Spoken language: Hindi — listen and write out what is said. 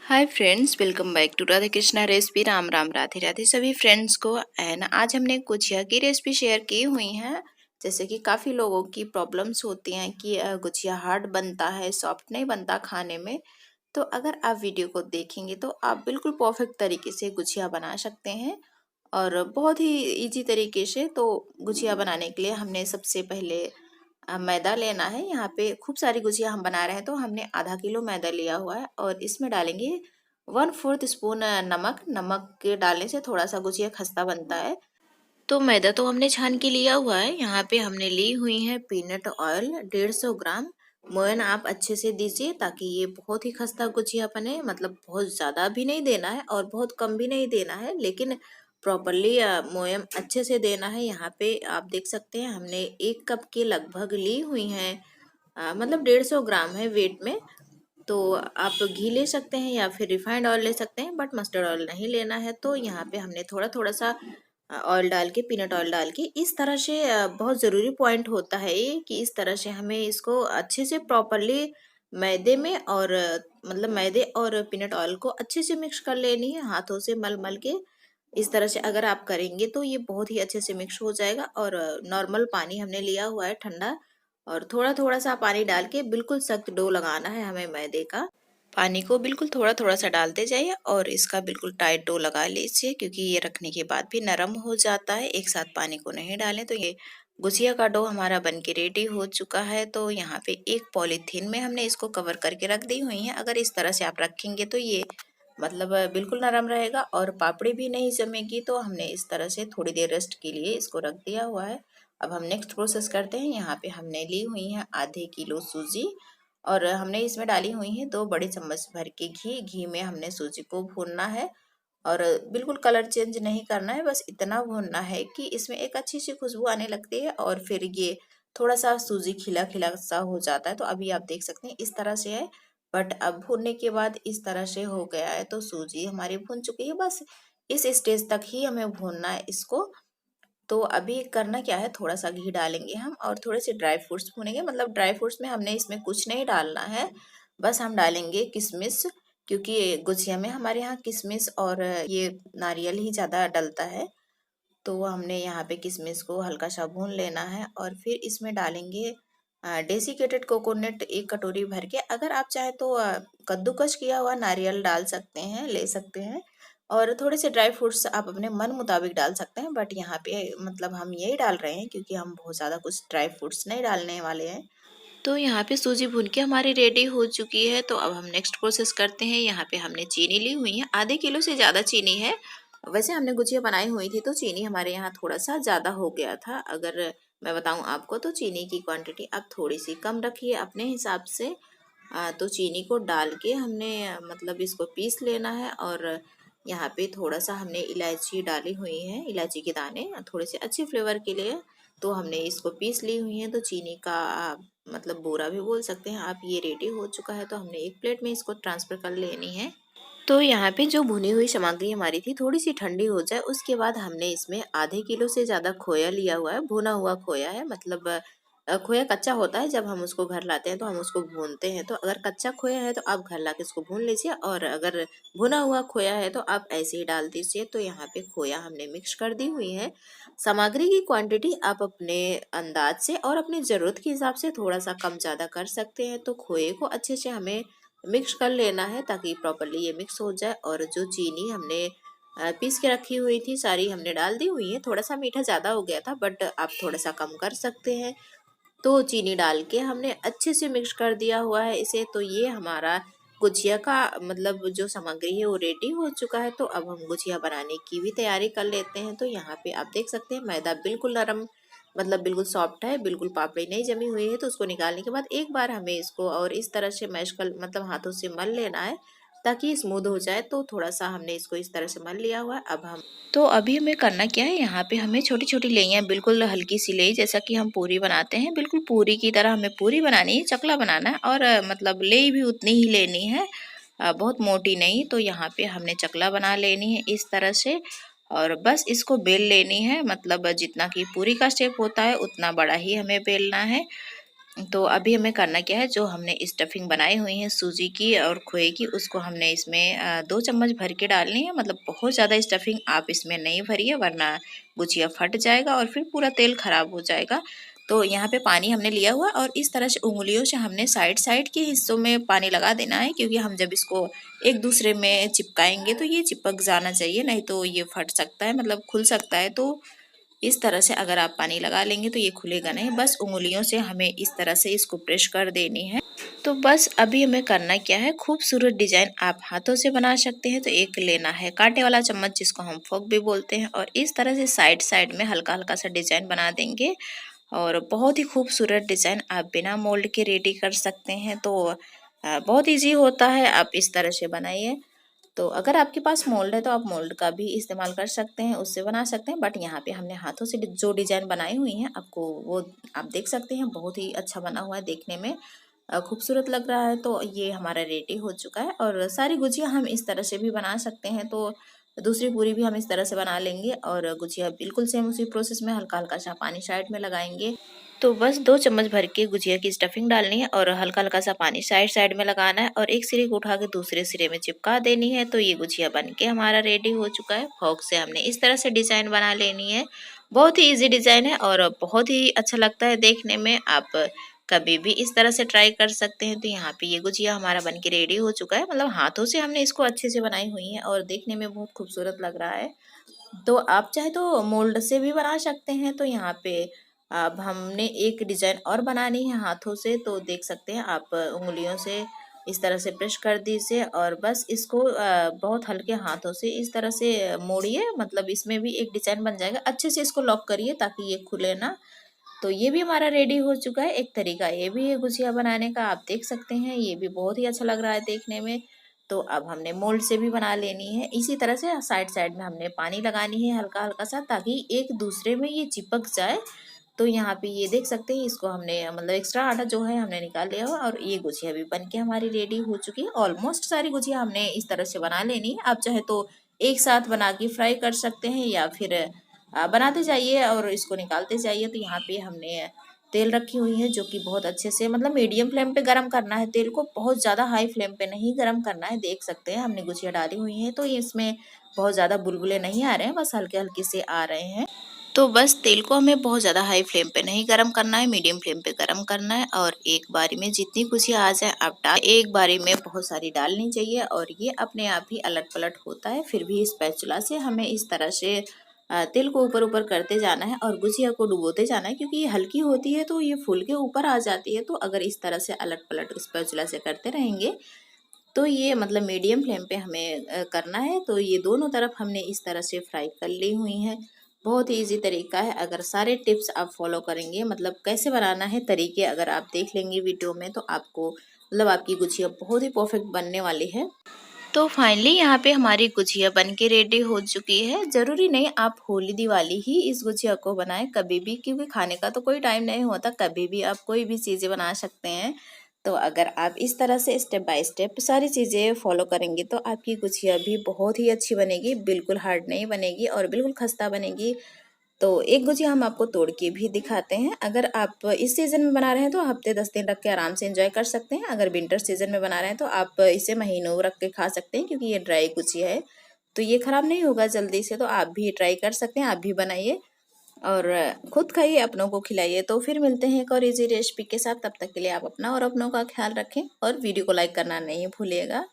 Hi friends, welcome back to Radha Krishna recipe. Ram Ram, Radhe Radhe सभी फ्रेंड्स को। एंड आज हमने गुजिया की रेसिपी शेयर की हुई है। जैसे कि काफ़ी लोगों की प्रॉब्लम्स होती हैं कि गुजिया हार्ड बनता है, सॉफ्ट नहीं बनता खाने में। तो अगर आप वीडियो को देखेंगे तो आप बिल्कुल परफेक्ट तरीके से गुजिया बना सकते हैं और बहुत ही इजी तरीके से। तो गुजिया बनाने के लिए हमने सबसे पहले मैदा लेना है। यहाँ पे खूब सारी गुजिया हम बना रहे हैं तो हमने आधा किलो मैदा लिया हुआ है और इसमें डालेंगे 1/4 स्पून नमक। नमक के डालने से थोड़ा सा गुजिया खस्ता बनता है। तो मैदा तो हमने छान के लिया हुआ है। यहाँ पे हमने ली हुई है पीनट ऑयल 150 ग्राम। मोयन आप अच्छे से दीजिए ताकि ये बहुत ही खस्ता गुजिया बने। मतलब बहुत ज़्यादा भी नहीं देना है और बहुत कम भी नहीं देना है, लेकिन प्रॉपरली मोयम अच्छे से देना है। यहाँ पे आप देख सकते हैं हमने 1 कप के लगभग ली हुई हैं। मतलब 150 ग्राम है वेट में। तो आप घी ले सकते हैं या फिर रिफाइंड ऑयल ले सकते हैं, बट मस्टर्ड ऑयल नहीं लेना है। तो यहाँ पे हमने थोड़ा थोड़ा सा ऑयल डाल के, पीनट ऑयल डाल के इस तरह से बहुत ज़रूरी पॉइंट होता है ये कि इस तरह से हमें इसको अच्छे से प्रॉपरली मैदे में और मतलब मैदे और पीनट ऑयल को अच्छे से मिक्स कर लेनी है हाथों से मल मल के। इस तरह से अगर आप करेंगे तो ये बहुत ही अच्छे से मिक्स हो जाएगा। और नॉर्मल पानी हमने लिया हुआ है ठंडा, और थोड़ा थोड़ा सा पानी डाल के बिल्कुल सख्त डो लगाना है हमें मैदे का। पानी को बिल्कुल थोड़ा थोड़ा सा डालते जाइए और इसका बिल्कुल टाइट डो लगा लीजिए, क्योंकि ये रखने के बाद भी नरम हो जाता है। एक साथ पानी को नहीं डालें। तो ये गुजिया का डो हमारा बन के रेडी हो चुका है। तो यहाँ पे एक पॉलीथीन में हमने इसको कवर करके रख दी हुई है। अगर इस तरह से आप रखेंगे तो ये मतलब बिल्कुल नरम रहेगा और पापड़ी भी नहीं जमेगी। तो हमने इस तरह से थोड़ी देर रेस्ट के लिए इसको रख दिया हुआ है। अब हम नेक्स्ट प्रोसेस करते हैं। यहाँ पे हमने ली हुई है आधे किलो सूजी और हमने इसमें डाली हुई है 2 बड़े चम्मच भर के घी। घी में हमने सूजी को भूनना है और बिल्कुल कलर चेंज नहीं करना है। बस इतना भूनना है कि इसमें एक अच्छी सी खुशबू आने लगती है और फिर ये थोड़ा सा सूजी खिला खिला सा हो जाता है। तो अभी आप देख सकते हैं इस तरह से है। बट अब भूनने के बाद इस तरह से हो गया है। तो सूजी हमारी भून चुकी है। बस इस स्टेज तक ही हमें भूनना है इसको। तो अभी करना क्या है, थोड़ा सा घी डालेंगे हम और थोड़े से ड्राई फ्रूट्स भूनेंगे। मतलब ड्राई फ्रूट्स में हमने इसमें कुछ नहीं डालना है, बस हम डालेंगे किशमिश, क्योंकि गुजिया में हमारे यहाँ किशमिश और ये नारियल ही ज़्यादा डलता है। तो हमने यहाँ पे किशमिश को हल्का सा भून लेना है और फिर इसमें डालेंगे डेसिकेटेड कोकोनट 1 कटोरी भर के। अगर आप चाहे तो कद्दूकस किया हुआ नारियल डाल सकते हैं, ले सकते हैं। और थोड़े से ड्राई फ्रूट्स आप अपने मन मुताबिक डाल सकते हैं, बट यहाँ पे मतलब हम यही डाल रहे हैं क्योंकि हम बहुत ज़्यादा कुछ ड्राई फ्रूट्स नहीं डालने वाले हैं। तो यहाँ पे सूजी भून के हमारी रेडी हो चुकी है। तो अब हम नेक्स्ट प्रोसेस करते हैं। यहाँ पे हमने चीनी ली हुई है, आधे किलो से ज़्यादा चीनी है। वैसे हमने गुजिया बनाई हुई थी तो चीनी हमारे यहाँ थोड़ा सा ज़्यादा हो गया था। अगर मैं बताऊँ आपको तो चीनी की क्वांटिटी आप थोड़ी सी कम रखिए अपने हिसाब से। तो चीनी को डाल के हमने मतलब इसको पीस लेना है। और यहाँ पे थोड़ा सा हमने इलायची डाली हुई है, इलायची के दाने थोड़े से अच्छे फ्लेवर के लिए। तो हमने इसको पीस ली हुई है। तो चीनी का मतलब बोरा भी बोल सकते हैं आप। ये रेडी हो चुका है तो हमने एक प्लेट में इसको ट्रांसफ़र कर लेनी है। तो यहाँ पे जो भुनी हुई सामग्री हमारी थी थोड़ी सी ठंडी हो जाए उसके बाद हमने इसमें आधे किलो से ज़्यादा खोया लिया हुआ है। भुना हुआ खोया है। मतलब खोया कच्चा होता है, जब हम उसको घर लाते हैं तो हम उसको भूनते हैं। तो अगर कच्चा खोया है तो आप घर ला के इसको भून लीजिए, और अगर भुना हुआ खोया है तो आप ऐसे ही डाल दीजिए। तो यहाँ पे खोया हमने मिक्स कर दी हुई है। सामग्री की क्वांटिटी आप अपने अंदाज से और अपनी ज़रूरत के हिसाब से थोड़ा सा कम ज़्यादा कर सकते हैं। तो खोए को अच्छे से हमें मिक्स कर लेना है ताकि प्रॉपरली ये मिक्स हो जाए। और जो चीनी हमने पीस के रखी हुई थी सारी हमने डाल दी हुई है। थोड़ा सा मीठा ज़्यादा हो गया था, बट आप थोड़ा सा कम कर सकते हैं। तो चीनी डाल के हमने अच्छे से मिक्स कर दिया हुआ है इसे। तो ये हमारा गुजिया का मतलब जो सामग्री है वो रेडी हो चुका है। तो अब हम गुजिया बनाने की भी तैयारी कर लेते हैं। तो यहाँ पे आप देख सकते हैं मैदा बिल्कुल नरम, मतलब बिल्कुल सॉफ्ट है, बिल्कुल पापड़ी नहीं जमी हुई है। तो उसको निकालने के बाद एक बार हमें इसको और इस तरह से मैश कर मतलब हाथों से मल लेना है ताकि स्मूथ हो जाए। तो थोड़ा सा हमने इसको इस तरह से मल लिया हुआ है। अब हम तो अभी हमें करना क्या है, यहाँ पे हमें छोटी छोटी लेयियाँ, बिल्कुल हल्की सी लेई जैसा कि हम पूरी बनाते हैं, बिल्कुल पूरी की तरह हमें पूरी बनानी है, चकला बनाना है। और मतलब लेई भी उतनी ही लेनी है, बहुत मोटी नहीं। तो यहाँ पे हमने चकला बना लेनी है इस तरह से, और बस इसको बेल लेनी है। मतलब जितना कि पूरी का शेप होता है उतना बड़ा ही हमें बेलना है। तो अभी हमें करना क्या है, जो हमने स्टफिंग बनाई हुई है सूजी की और खोए की, उसको हमने इसमें 2 चम्मच भर के डालनी है। मतलब बहुत ज़्यादा स्टफिंग आप इसमें नहीं भरिए, वरना गुजिया फट जाएगा और फिर पूरा तेल खराब हो जाएगा। तो यहाँ पे पानी हमने लिया हुआ और इस तरह से उंगलियों से हमने साइड साइड के हिस्सों में पानी लगा देना है, क्योंकि हम जब इसको एक दूसरे में चिपकाएंगे तो ये चिपक जाना चाहिए, नहीं तो ये फट सकता है, मतलब खुल सकता है। तो इस तरह से अगर आप पानी लगा लेंगे तो ये खुलेगा नहीं। बस उंगलियों से हमें इस तरह से इसको प्रेस कर देनी है। तो बस अभी हमें करना क्या है, खूबसूरत डिजाइन आप हाथों से बना सकते हैं। तो एक लेना है कांटे वाला चम्मच, जिसको हम फोक भी बोलते हैं, और इस तरह से साइड साइड में हल्का हल्का सा डिजाइन बना देंगे और बहुत ही खूबसूरत डिजाइन आप बिना मोल्ड के रेडी कर सकते हैं। तो बहुत इजी होता है, आप इस तरह से बनाइए। तो अगर आपके पास मोल्ड है तो आप मोल्ड का भी इस्तेमाल कर सकते हैं, उससे बना सकते हैं। बट यहाँ पे हमने हाथों से जो डिजाइन बनाई हुई है, आपको वो आप देख सकते हैं, बहुत ही अच्छा बना हुआ है, देखने में खूबसूरत लग रहा है। तो ये हमारा रेडी हो चुका है और सारी गुजिया हम इस तरह से भी बना सकते हैं। तो दूसरी पूरी भी हम इस तरह से बना लेंगे और गुजिया बिल्कुल सेम उसी प्रोसेस में हल्का हल्का सा पानी साइड में लगाएंगे। तो बस 2 चम्मच भर के गुजिया की स्टफिंग डालनी है और हल्का हल्का सा पानी साइड साइड में लगाना है और एक सिरे को उठा के दूसरे सिरे में चिपका देनी है। तो ये गुजिया बन के हमारा रेडी हो चुका है। फॉक से हमने इस तरह से डिजाइन बना लेनी है। बहुत ही इजी डिजाइन है और बहुत ही अच्छा लगता है देखने में। आप कभी भी इस तरह से ट्राई कर सकते हैं। तो यहाँ पे ये गुजिया हमारा बन के रेडी हो चुका है। मतलब हाथों से हमने इसको अच्छे से बनाई हुई है और देखने में बहुत खूबसूरत लग रहा है। तो आप चाहे तो मोल्ड से भी बना सकते हैं। तो यहाँ पे अब हमने एक डिजाइन और बनानी है हाथों से। तो देख सकते हैं आप, उंगलियों से इस तरह से प्रेस कर दीजिए और बस इसको बहुत हल्के हाथों से इस तरह से मोड़िए। मतलब इसमें भी एक डिजाइन बन जाएगा। अच्छे से इसको लॉक करिए ताकि ये खुले ना। तो ये भी हमारा रेडी हो चुका है। एक तरीका ये भी है गुजिया बनाने का, आप देख सकते हैं, ये भी बहुत ही अच्छा लग रहा है देखने में। तो अब हमने मोल्ड से भी बना लेनी है। इसी तरह से साइड साइड में हमने पानी लगानी है हल्का हल्का सा, ताकि एक दूसरे में ये चिपक जाए। तो यहाँ पे ये देख सकते हैं, इसको हमने मतलब एक्स्ट्रा आटा जो है हमने निकाल लिया हुआ और ये गुजिया भी बन के हमारी रेडी हो चुकी है। ऑलमोस्ट सारी गुजिया हमने इस तरह से बना लेनी है। आप चाहे तो एक साथ बना के फ्राई कर सकते हैं या फिर बनाते जाइए और इसको निकालते जाइए। तो यहाँ पे हमने तेल रखी हुई है, जो कि बहुत अच्छे से मतलब मीडियम फ्लेम पे गरम करना है तेल को, बहुत ज़्यादा हाई फ्लेम पे नहीं गरम करना है। देख सकते हैं हमने गुजिया डाली हुई है तो ये इसमें बहुत ज़्यादा बुलबुले नहीं आ रहे हैं, बस हल्के हल्के से आ रहे हैं। तो बस तेल को हमें बहुत ज़्यादा हाई फ्लेम पे नहीं गरम करना है, मीडियम फ्लेम पे गरम करना है। और एक बारी में जितनी गुजिया आ जाए आप डाल, एक बारी में बहुत सारी डालनी चाहिए और ये अपने आप ही अलट पलट होता है। फिर भी स्पैचुला से हमें इस तरह से तेल को ऊपर ऊपर करते जाना है और गुजिया को डुबोते जाना है, क्योंकि ये हल्की होती है तो ये फूल के ऊपर आ जाती है। तो अगर इस तरह से अलट पलट स्पैचुला से करते रहेंगे तो ये मतलब मीडियम फ्लेम पे हमें करना है। तो ये दोनों तरफ हमने इस तरह से फ्राई कर ली हुई हैं। बहुत ही इजी तरीका है, अगर सारे टिप्स आप फॉलो करेंगे, मतलब कैसे बनाना है तरीके अगर आप देख लेंगे वीडियो में, तो आपको मतलब आपकी गुजिया बहुत ही परफेक्ट बनने वाली है। तो फाइनली यहाँ पे हमारी गुजिया बन के रेडी हो चुकी है। ज़रूरी नहीं आप होली दिवाली ही इस गुजिया को बनाएं, कभी भी, क्योंकि खाने का तो कोई टाइम नहीं होता, कभी भी आप कोई भी चीज़ें बना सकते हैं। तो अगर आप इस तरह से स्टेप बाय स्टेप सारी चीज़ें फॉलो करेंगे तो आपकी गुजिया भी बहुत ही अच्छी बनेगी, बिल्कुल हार्ड नहीं बनेगी और बिल्कुल खस्ता बनेगी। तो एक गुजिया हम आपको तोड़ के भी दिखाते हैं। अगर आप इस सीज़न में बना रहे हैं तो हफ्ते 10 दिन रख के आराम से एंजॉय कर सकते हैं। अगर विंटर सीज़न में बना रहे हैं तो आप इसे महीनों रख के खा सकते हैं, क्योंकि ये ड्राई गुजिया है तो ये ख़राब नहीं होगा जल्दी से। तो आप भी ट्राई कर सकते हैं, आप भी बनाइए और खुद खाइए, अपनों को खिलाइए। तो फिर मिलते हैं एक और इजी रेसिपी के साथ, तब तक के लिए आप अपना और अपनों का ख्याल रखें और वीडियो को लाइक करना नहीं भूलिएगा।